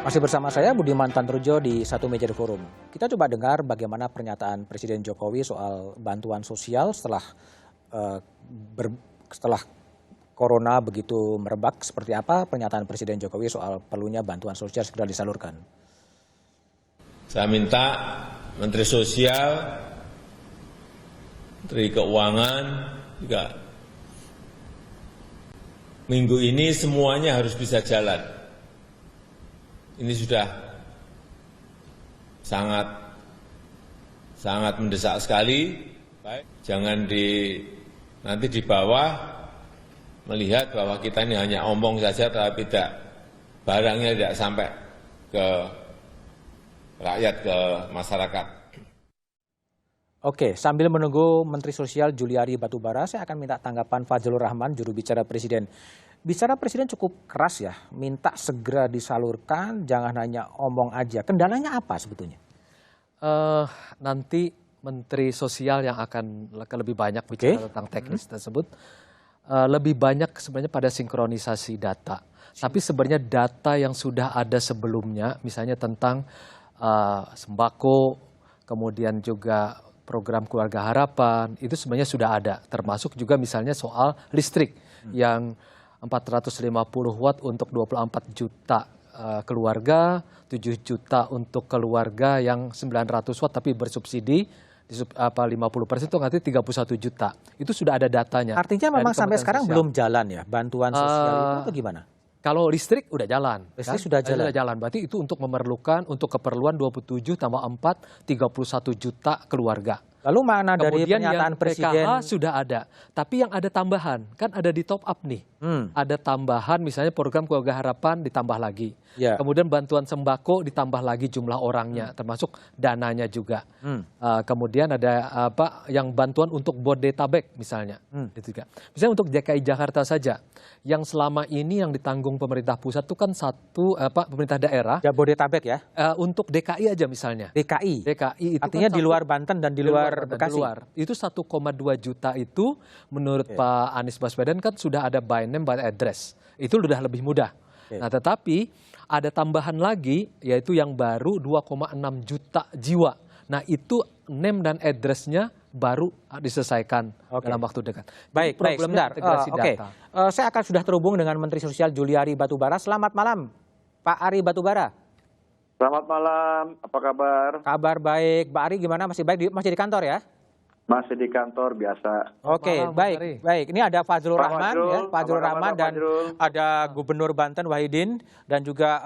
Masih bersama saya Budiman Tanrujo di Satu Meja The Forum. Kita coba dengar bagaimana pernyataan Presiden Jokowi soal bantuan sosial setelah corona begitu merebak. Seperti apa pernyataan Presiden Jokowi soal perlunya bantuan sosial segera disalurkan. Saya minta Menteri Sosial, Menteri Keuangan juga minggu ini semuanya harus bisa jalan. Ini sudah sangat mendesak sekali. Baik, jangan nanti di bawah melihat bahwa kita ini hanya omong saja, tapi barangnya tidak sampai ke rakyat, ke masyarakat. Oke, sambil menunggu Menteri Sosial Juliari Batubara, saya akan minta tanggapan Fadzlur Rahman, juru bicara Presiden. Bicara Presiden cukup keras ya, minta segera disalurkan, jangan hanya omong aja. Kendalanya apa sebetulnya? Nanti Menteri Sosial yang akan lebih banyak bicara tentang teknis tersebut, lebih banyak sebenarnya pada sinkronisasi data. Tapi sebenarnya data yang sudah ada sebelumnya, misalnya tentang sembako, kemudian juga program Keluarga Harapan, itu sebenarnya sudah ada. Termasuk juga misalnya soal listrik yang 450 watt untuk 24 juta keluarga, 7 juta untuk keluarga yang 900 watt tapi bersubsidi, 50% itu nanti 31 juta. Itu sudah ada datanya. Artinya memang sampai sekarang belum jalan ya bantuan sosial itu atau gimana? Kalau listrik udah jalan. Listrik sudah jalan. Berarti itu untuk keperluan 27 tambah 4, 31 juta keluarga. Lalu mana dari Kemudian pernyataan yang Presiden? PKH sudah ada. Tapi yang ada tambahan, kan ada di top up nih. Ada tambahan misalnya program Keluarga Harapan ditambah lagi. Ya. Kemudian bantuan sembako ditambah lagi jumlah orangnya, termasuk dananya juga. Kemudian ada yang bantuan untuk Bodetabek misalnya. Itu juga. Misalnya untuk DKI Jakarta saja, yang selama ini yang ditanggung pemerintah pusat itu kan pemerintah daerah. Jabodetabek ya? Untuk DKI aja misalnya. DKI itu artinya kan di luar Banten dan di luar Bekasi. Itu 1,2 juta itu menurut Pak Anies Baswedan kan sudah ada by name by address. Itu sudah lebih mudah. Nah tetapi ada tambahan lagi yaitu yang baru 2,6 juta jiwa. Nah itu name dan address-nya baru diselesaikan dalam waktu dekat. Baik, sebentar. Saya akan sudah terhubung dengan Menteri Sosial Juliari Batubara. Selamat malam, Pak Ari Batubara. Selamat malam, apa kabar? Kabar baik. Pak Ari gimana? Masih baik? Masih di kantor ya? Masih di kantor biasa. Oke, baik. Ini ada Fadzlur Rahman, ya, Fadzlur Rahman dan ada Gubernur Banten Wahidin dan juga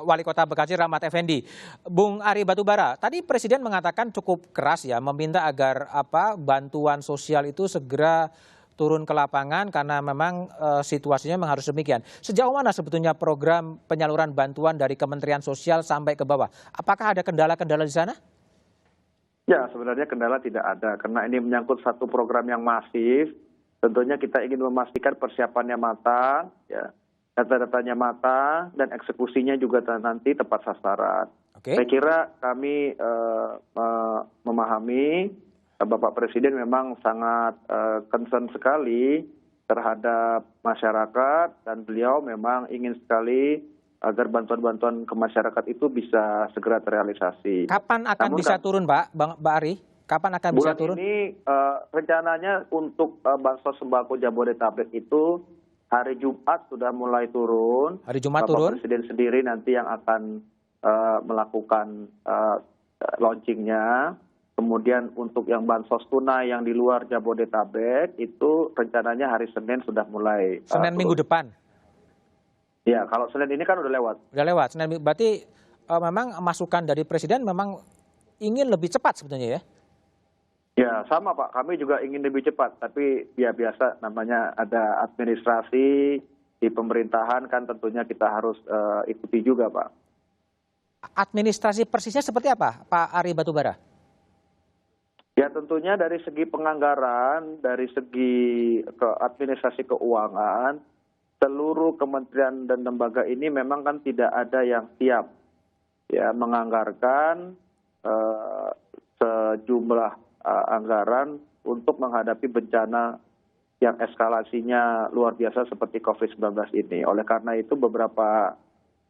Wali Kota Bekasi Rahmat Effendi. Bung Ari Batubara, tadi Presiden mengatakan cukup keras ya, meminta agar bantuan sosial itu segera turun ke lapangan karena memang situasinya memang harus demikian. Sejauh mana sebetulnya program penyaluran bantuan dari Kementerian Sosial sampai ke bawah? Apakah ada kendala-kendala di sana? Ya, sebenarnya kendala tidak ada karena ini menyangkut satu program yang masif. Tentunya kita ingin memastikan persiapannya matang, ya, data-datanya matang dan eksekusinya juga nanti tepat sasaran. Saya kira kami memahami Bapak Presiden memang sangat concern sekali terhadap masyarakat dan beliau memang ingin sekali agar bantuan-bantuan ke masyarakat itu bisa segera terrealisasi. Kapan akan bisa turun, Pak Ari? Kapan akan bisa turun? Bulan ini rencananya untuk bansos sembako Jabodetabek itu hari Jumat sudah mulai turun. Hari Jumat Bapak turun? Presiden sendiri nanti yang akan melakukan launchingnya. Kemudian untuk yang bansos tunai yang di luar Jabodetabek itu rencananya hari Senin sudah mulai. Senin minggu depan? Ya, kalau Senin ini kan udah lewat. Udah lewat. Senin, berarti memang masukan dari Presiden memang ingin lebih cepat sebetulnya ya? Ya, sama Pak. Kami juga ingin lebih cepat. Tapi ya biasa namanya ada administrasi di pemerintahan kan tentunya kita harus ikuti juga Pak. Administrasi persisnya seperti apa Pak Ari Batubara? Ya tentunya dari segi penganggaran, dari segi administrasi keuangan, seluruh kementerian dan lembaga ini memang kan tidak ada yang siap ya menganggarkan sejumlah anggaran untuk menghadapi bencana yang eskalasinya luar biasa seperti COVID-19 ini. Oleh karena itu beberapa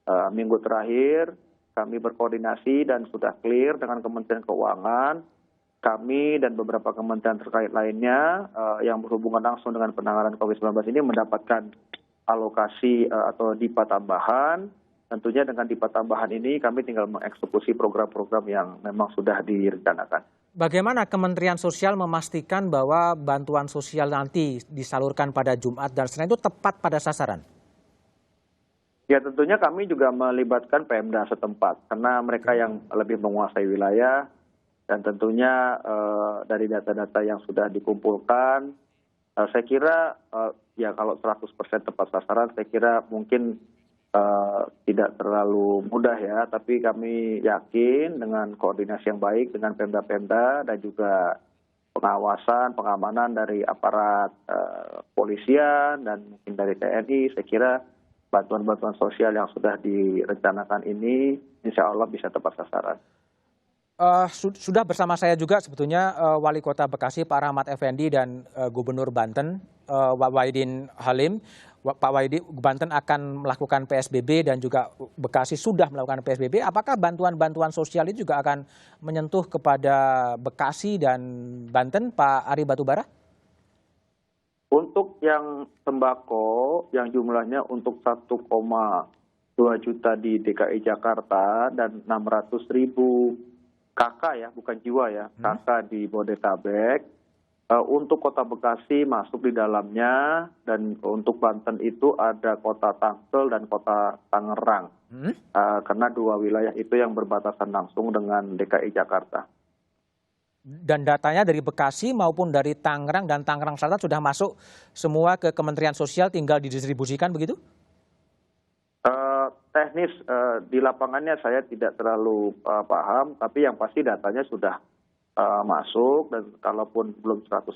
minggu terakhir kami berkoordinasi dan sudah clear dengan Kementerian Keuangan. Kami dan beberapa kementerian terkait lainnya yang berhubungan langsung dengan penanganan COVID-19 ini mendapatkan alokasi atau DIPA tambahan. Tentunya dengan DIPA tambahan ini kami tinggal mengeksekusi program-program yang memang sudah direncanakan. Bagaimana Kementerian Sosial memastikan bahwa bantuan sosial nanti disalurkan pada Jumat dan Senin itu tepat pada sasaran? Ya tentunya kami juga melibatkan Pemda setempat karena mereka yang lebih menguasai wilayah dan tentunya dari data-data yang sudah dikumpulkan saya kira ya kalau 100% tepat sasaran saya kira mungkin tidak terlalu mudah ya, tapi kami yakin dengan koordinasi yang baik dengan Pemda-Pemda dan juga pengawasan, pengamanan dari aparat polisian dan mungkin dari TNI, saya kira bantuan-bantuan sosial yang sudah direncanakan ini insya Allah bisa tepat sasaran. Sudah bersama saya juga sebetulnya Wali Kota Bekasi Pak Rahmat Effendi dan Gubernur Banten Wahidin Halim. Pak Wahidin, Banten akan melakukan PSBB dan juga Bekasi sudah melakukan PSBB. Apakah bantuan-bantuan sosial itu juga akan menyentuh kepada Bekasi dan Banten, Pak Ari Batubara? Untuk yang sembako yang jumlahnya untuk 1,2 juta di DKI Jakarta dan 600.000 KK ya, bukan jiwa ya, KK di Bodetabek. Untuk Kota Bekasi masuk di dalamnya dan untuk Banten itu ada Kota Tangsel dan Kota Tangerang. Karena dua wilayah itu yang berbatasan langsung dengan DKI Jakarta. Dan datanya dari Bekasi maupun dari Tangerang dan Tangerang Selatan sudah masuk semua ke Kementerian Sosial, tinggal didistribusikan begitu? Teknis di lapangannya saya tidak terlalu paham, tapi yang pasti datanya sudah masuk dan kalaupun belum 100%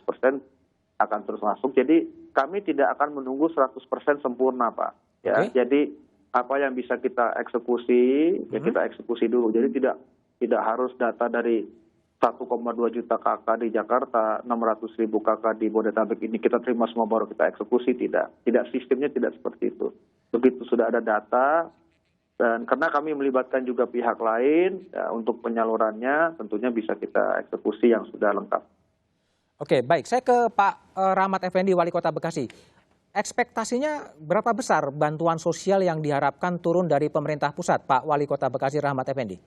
akan terus masuk. Jadi kami tidak akan menunggu 100% sempurna, Pak. Ya, jadi apa yang bisa kita eksekusi, ya kita eksekusi dulu. Jadi tidak harus data dari 1,2 juta KK di Jakarta, 600.000 KK di Bodetabek ini kita terima semua baru kita eksekusi, tidak. Sistemnya tidak seperti itu. Begitu sudah ada data, dan karena kami melibatkan juga pihak lain ya, untuk penyalurannya tentunya bisa kita eksekusi yang sudah lengkap. Oke, baik. Saya ke Pak Rahmat Effendi, Wali Kota Bekasi. Ekspektasinya berapa besar bantuan sosial yang diharapkan turun dari pemerintah pusat, Pak Wali Kota Bekasi Rahmat Effendi?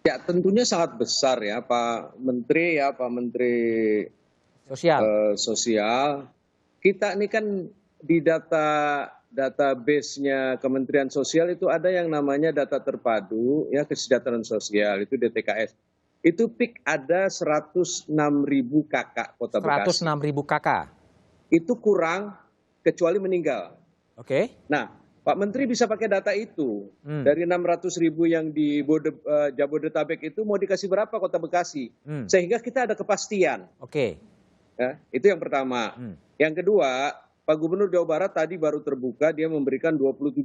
Ya tentunya sangat besar ya Pak Menteri Sosial. Kita ini kan di database-nya Kementerian Sosial itu ada yang namanya data terpadu ya kesejahteraan sosial itu DTKS. Itu peak ada 106.000 KK Kota Bekasi. 106.000 KK. Itu kurang kecuali meninggal. Oke. Nah, Pak Menteri bisa pakai data itu. Dari 600.000 yang di Jabodetabek itu mau dikasih berapa Kota Bekasi? Sehingga kita ada kepastian. Oke. Ya, itu yang pertama. Yang kedua, Pak Gubernur Jawa Barat tadi baru terbuka dia memberikan 27.000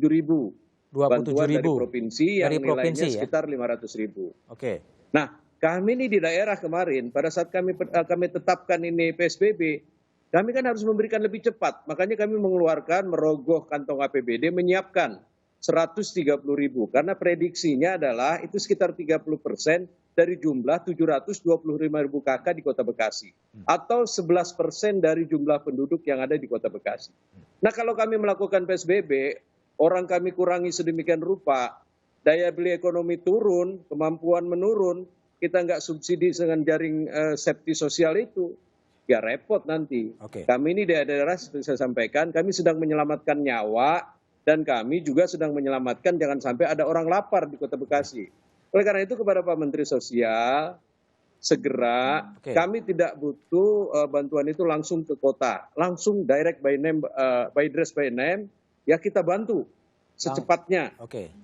bantuan dari provinsi yang nilainya sekitar 500.000. Oke. Nah, kami ini di daerah kemarin pada saat kami tetapkan ini PSBB, kami kan harus memberikan lebih cepat. Makanya kami merogoh kantong APBD menyiapkan 130.000 karena prediksinya adalah itu sekitar 30% dari jumlah 725.000 KK di Kota Bekasi atau 11% dari jumlah penduduk yang ada di Kota Bekasi. Nah, kalau kami melakukan PSBB, orang kami kurangi sedemikian rupa, daya beli ekonomi turun, kemampuan menurun, kita nggak subsidi dengan jaring safety sosial itu, ya repot nanti. Kami ini di daerah seperti saya sampaikan, kami sedang menyelamatkan nyawa dan kami juga sedang menyelamatkan jangan sampai ada orang lapar di Kota Bekasi. Oleh karena itu kepada Pak Menteri Sosial, segera kami tidak butuh bantuan itu langsung ke kota, langsung direct by name, by address by name, ya kita bantu secepatnya.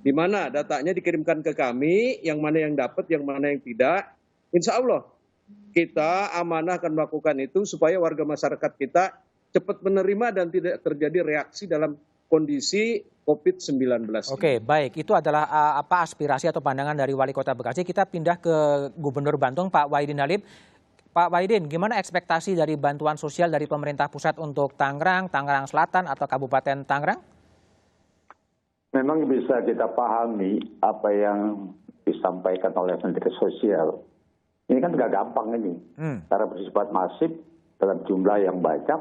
Di mana datanya dikirimkan ke kami, yang mana yang dapat, yang mana yang tidak. Insya Allah kita amanah akan melakukan itu supaya warga masyarakat kita cepat menerima dan tidak terjadi reaksi dalam kondisi COVID-19. Oke, baik. Itu adalah apa aspirasi atau pandangan dari Wali Kota Bekasi. Kita pindah ke Gubernur Banten, Pak Wahidin Halim. Pak Wahidin, gimana ekspektasi dari bantuan sosial dari pemerintah pusat untuk Tangerang, Tangerang Selatan atau Kabupaten Tangerang? Memang bisa kita pahami apa yang disampaikan oleh Menteri Sosial. Ini kan nggak gampang ini. Karena bersifat masif dalam jumlah yang banyak,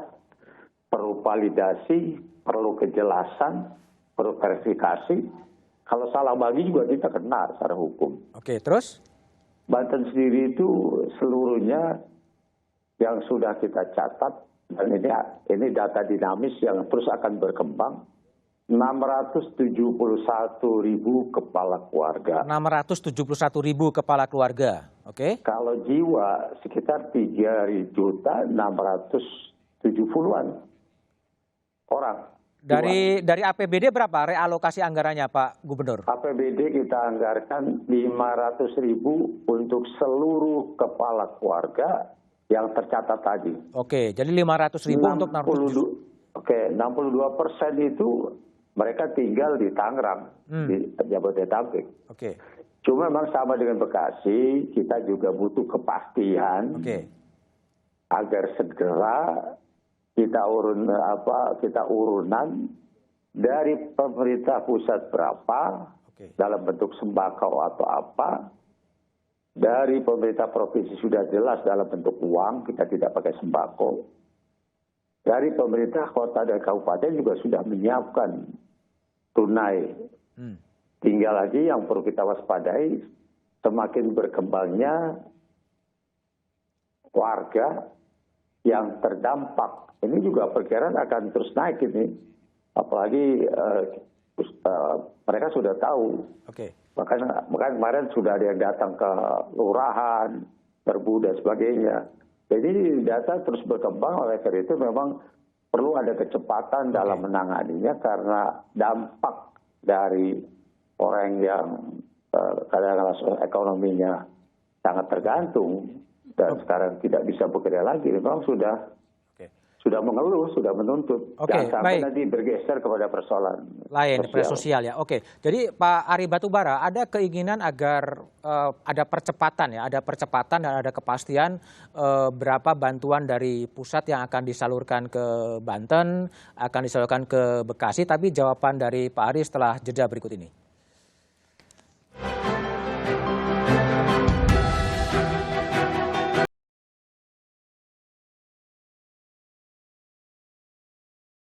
perlu validasi, perlu kejelasan, perlu verifikasi. Kalau salah bagi juga kita kena secara hukum. Oke, terus? Banten sendiri itu seluruhnya yang sudah kita catat, dan ini data dinamis yang terus akan berkembang, 671.000 kepala keluarga. 671.000 kepala keluarga, oke? Kalau jiwa sekitar 3.670.000-an orang. Dari APBD berapa realokasi anggarannya Pak Gubernur? APBD kita anggarkan 500.000 untuk seluruh kepala keluarga yang tercatat tadi. Oke, jadi 500.000 untuk 62% itu mereka tinggal di Tangerang, di Jabodetabek. Oke. Cuma memang sama dengan Bekasi, kita juga butuh kepastian agar segera kita urunan dari pemerintah pusat berapa dalam bentuk sembako atau apa, dari pemerintah provinsi sudah jelas dalam bentuk uang, kita tidak pakai sembako. Dari pemerintah kota dan kabupaten juga sudah menyiapkan tunai. Tinggal lagi yang perlu kita waspadai, semakin berkembangnya warga yang terdampak. Ini juga perkiraan akan terus naik ini. Apalagi mereka sudah tahu. Makanya kemarin sudah ada yang datang ke lurahan, Terbu dan sebagainya. Jadi data terus berkembang, oleh karena itu memang perlu ada kecepatan dalam menanganinya karena dampak dari orang yang kadang-kadang ekonominya sangat tergantung dan sekarang tidak bisa bekerja lagi, memang sudah mengeluh, sudah menuntut. Jangan sampai nanti bergeser kepada persoalan lain, sosial ya. Oke, jadi Pak Ari Batubara, ada keinginan agar ada percepatan ya, ada percepatan dan ada kepastian berapa bantuan dari pusat yang akan disalurkan ke Banten, akan disalurkan ke Bekasi. Tapi jawaban dari Pak Ari setelah jeda berikut ini.